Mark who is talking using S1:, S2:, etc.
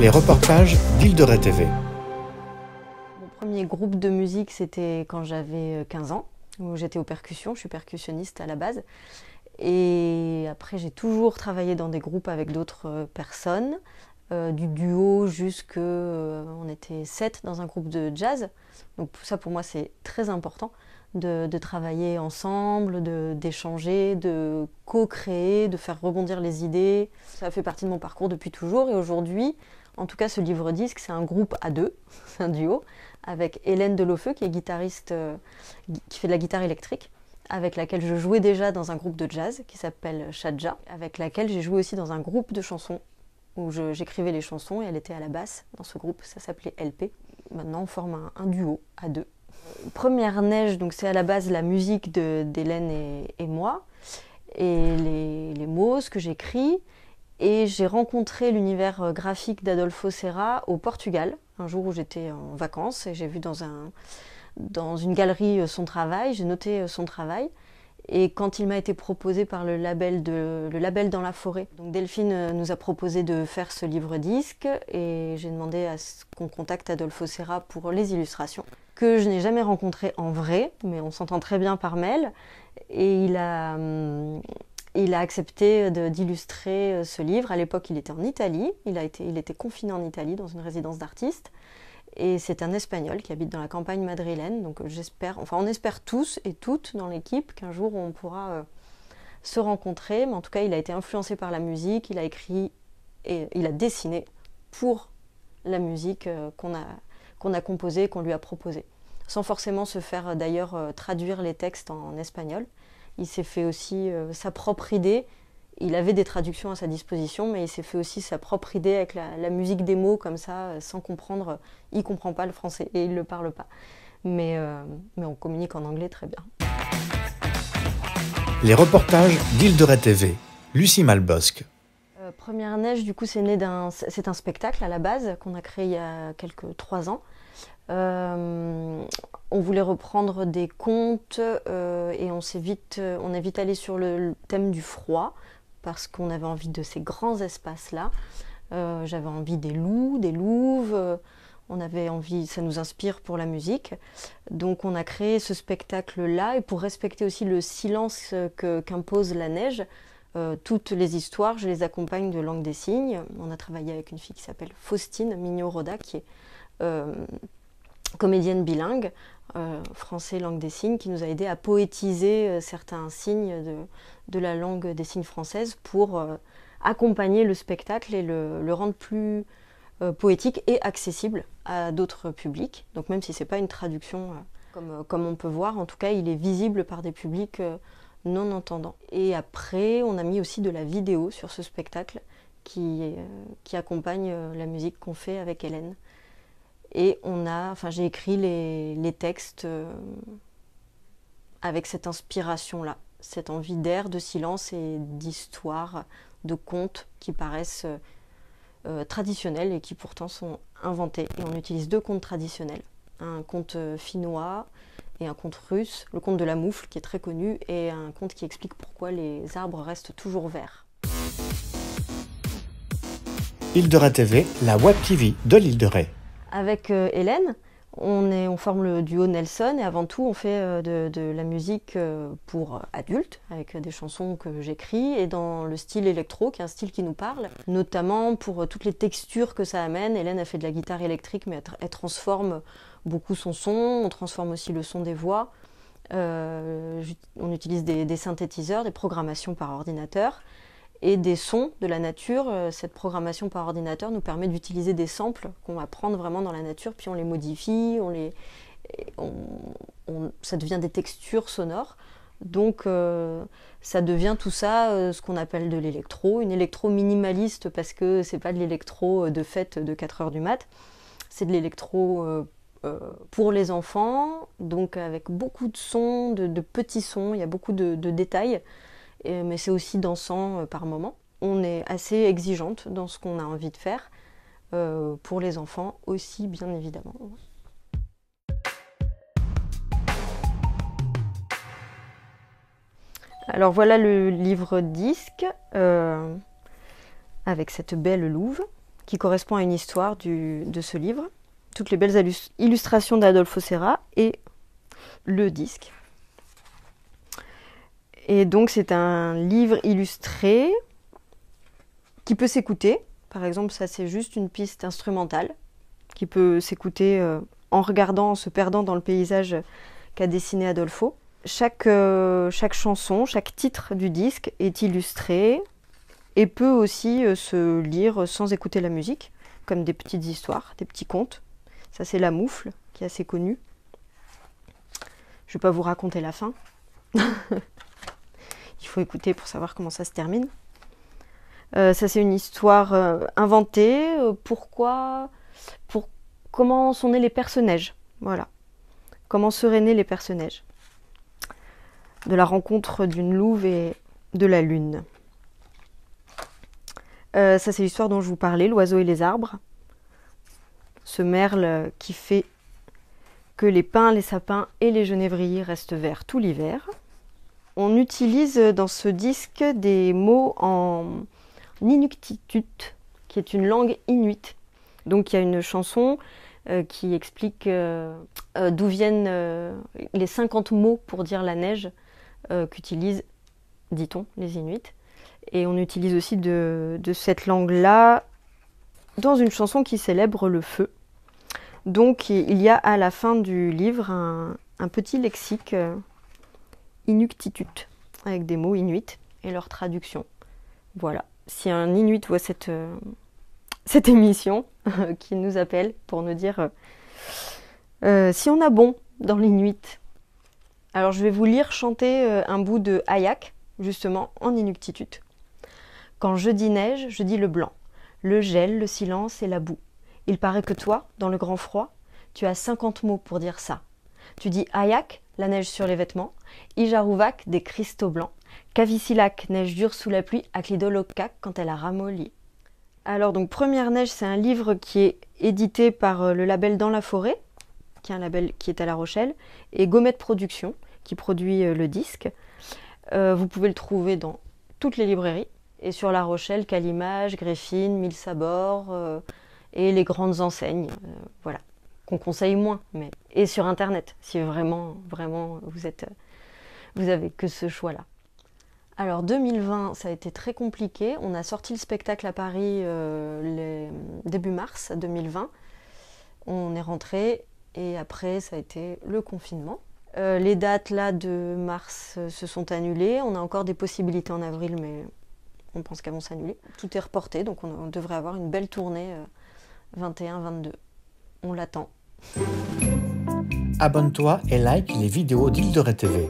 S1: Les reportages d'Île de Ré TV.
S2: Mon premier groupe de musique, c'était quand j'avais 15 ans, où j'étais aux percussions, je suis percussionniste à la base. Et après, j'ai toujours travaillé dans des groupes avec d'autres personnes, du duo jusque, on était 7 dans un groupe de jazz. Donc ça, pour moi, c'est très important de travailler ensemble, d'échanger, de co-créer, de faire rebondir les idées. Ça fait partie de mon parcours depuis toujours. Et aujourd'hui, en tout cas, ce livre-disque, c'est un groupe à deux, c'est un duo, avec Hélène Delofeu, qui est guitariste, qui fait de la guitare électrique, avec laquelle je jouais déjà dans un groupe de jazz qui s'appelle Shadja, avec laquelle j'ai joué aussi dans un groupe de chansons où j'écrivais les chansons et elle était à la basse dans ce groupe, ça s'appelait LP. Maintenant, on forme un duo à deux. Première neige, donc c'est à la base la musique d'Hélène et moi, et les mots, ce que j'écris. Et j'ai rencontré l'univers graphique d'Adolfo Serra au Portugal, un jour où j'étais en vacances et j'ai vu dans une galerie son travail, j'ai noté son travail. Et quand il m'a été proposé par le label Dans la forêt, donc Delphine nous a proposé de faire ce livre-disque et j'ai demandé à ce qu'on contacte Adolfo Serra pour les illustrations, que je n'ai jamais rencontré en vrai, mais on s'entend très bien par mail. Et il a accepté d'illustrer ce livre. À l'époque, il était en Italie. Il était confiné en Italie dans une résidence d'artistes. Et c'est un Espagnol qui habite dans la campagne madrilène. Donc on espère tous et toutes dans l'équipe qu'un jour on pourra se rencontrer. Mais en tout cas, il a été influencé par la musique. Il a écrit et il a dessiné pour la musique qu'on a composée et qu'on lui a proposée. Sans forcément se faire d'ailleurs traduire les textes en espagnol. Il s'est fait aussi sa propre idée. Il avait des traductions à sa disposition, mais il s'est fait aussi sa propre idée avec la musique des mots, comme ça, sans comprendre. Il ne comprend pas le français et il ne le parle pas. Mais on communique en anglais très bien.
S1: Les reportages d'Île de Ré TV. Lucie Malbosc.
S2: Première neige, du coup, c'est un spectacle à la base qu'on a créé il y a 3 ans. On voulait reprendre des contes et on est vite allé sur le thème du froid parce qu'on avait envie de ces grands espaces-là. J'avais envie des loups, des louves, on avait envie, ça nous inspire pour la musique. Donc on a créé ce spectacle-là et pour respecter aussi le silence qu'impose la neige, toutes les histoires, je les accompagne de langue des signes. On a travaillé avec une fille qui s'appelle Faustine Mignot-Roda qui est comédienne bilingue, français langue des signes, qui nous a aidé à poétiser certains signes de la langue des signes française pour accompagner le spectacle et le rendre plus poétique et accessible à d'autres publics. Donc même si ce n'est pas une traduction comme on peut voir, en tout cas il est visible par des publics non entendants. Et après on a mis aussi de la vidéo sur ce spectacle qui accompagne la musique qu'on fait avec Hélène. Et j'ai écrit les textes avec cette inspiration-là, cette envie d'air, de silence et d'histoire, de contes qui paraissent traditionnels et qui pourtant sont inventés. Et on utilise 2 contes traditionnels, un conte finnois et un conte russe, le conte de la moufle qui est très connu et un conte qui explique pourquoi les arbres restent toujours verts.
S1: Île de Ré TV, la web TV de l'Île de Ré.
S2: Avec Hélène, on forme le duo Nelson et avant tout on fait de la musique pour adultes avec des chansons que j'écris et dans le style électro qui est un style qui nous parle, notamment pour toutes les textures que ça amène. Hélène a fait de la guitare électrique mais elle transforme beaucoup son son, on transforme aussi le son des voix, on utilise des synthétiseurs, des programmations par ordinateur. Et des sons de la nature. Cette programmation par ordinateur nous permet d'utiliser des samples qu'on va prendre vraiment dans la nature, puis on les modifie, ça devient des textures sonores. Donc ça devient tout ça ce qu'on appelle de l'électro, une électro minimaliste parce que c'est pas de l'électro de fête de 4 heures du mat, c'est de l'électro pour les enfants, donc avec beaucoup de sons, de petits sons, il y a beaucoup de détails. Mais c'est aussi dansant par moment. On est assez exigeante dans ce qu'on a envie de faire, pour les enfants aussi bien évidemment. Alors voilà le livre-disque avec cette belle louve qui correspond à une histoire de ce livre. Toutes les belles illustrations d'Adolfo Serra et le disque. Et donc c'est un livre illustré qui peut s'écouter. Par exemple, ça c'est juste une piste instrumentale qui peut s'écouter en regardant, en se perdant dans le paysage qu'a dessiné Adolfo. Chaque chanson, chaque titre du disque est illustré et peut aussi se lire sans écouter la musique, comme des petites histoires, des petits contes. Ça c'est La Moufle, qui est assez connu. Je ne vais pas vous raconter la fin. Il faut écouter pour savoir comment ça se termine. Ça c'est une histoire inventée. Comment sont nés les Perce-Neige. Voilà. Comment seraient nés les Perce-Neige. De la rencontre d'une louve et de la lune. Ça c'est l'histoire dont je vous parlais, l'oiseau et les arbres. Ce merle qui fait que les pins, les sapins et les genévriers restent verts tout l'hiver. On utilise dans ce disque des mots en inuktitut, qui est une langue inuite. Donc il y a une chanson qui explique d'où viennent les 50 mots pour dire la neige qu'utilisent, dit-on, les Inuits. Et on utilise aussi de cette langue-là dans une chanson qui célèbre le feu. Donc il y a à la fin du livre un petit lexique inuktitut, avec des mots inuits et leur traduction. Voilà. Si un Inuit voit cette émission, qui nous appelle pour nous dire si on a bon dans l'Inuit. Alors je vais vous lire chanter un bout de Hayak, justement en inuktitut. Quand je dis neige, je dis le blanc, le gel, le silence et la boue. Il paraît que toi, dans le grand froid, tu as 50 mots pour dire ça. Tu dis Hayak, la neige sur les vêtements, Ijaruvak, des cristaux blancs, Kavisilak, neige dure sous la pluie, Aklidolokak, quand elle a ramolli. Alors donc Première Neige, c'est un livre qui est édité par le label Dans la Forêt, qui est un label qui est à La Rochelle, et Gommette Productions, qui produit le disque. Vous pouvez le trouver dans toutes les librairies, et sur La Rochelle, Calimage, Greffine, Mille Sabords, et les grandes enseignes, voilà, qu'on conseille moins, et sur Internet, si vraiment vous avez que ce choix-là. Alors 2020, ça a été très compliqué. On a sorti le spectacle à Paris début mars 2020. On est rentré et après, ça a été le confinement. Les dates là de mars se sont annulées. On a encore des possibilités en avril, mais on pense qu'elles vont s'annuler. Tout est reporté, donc on devrait avoir une belle tournée 21-22. On l'attend.
S1: Abonne-toi et like les vidéos d'Île de Ré TV.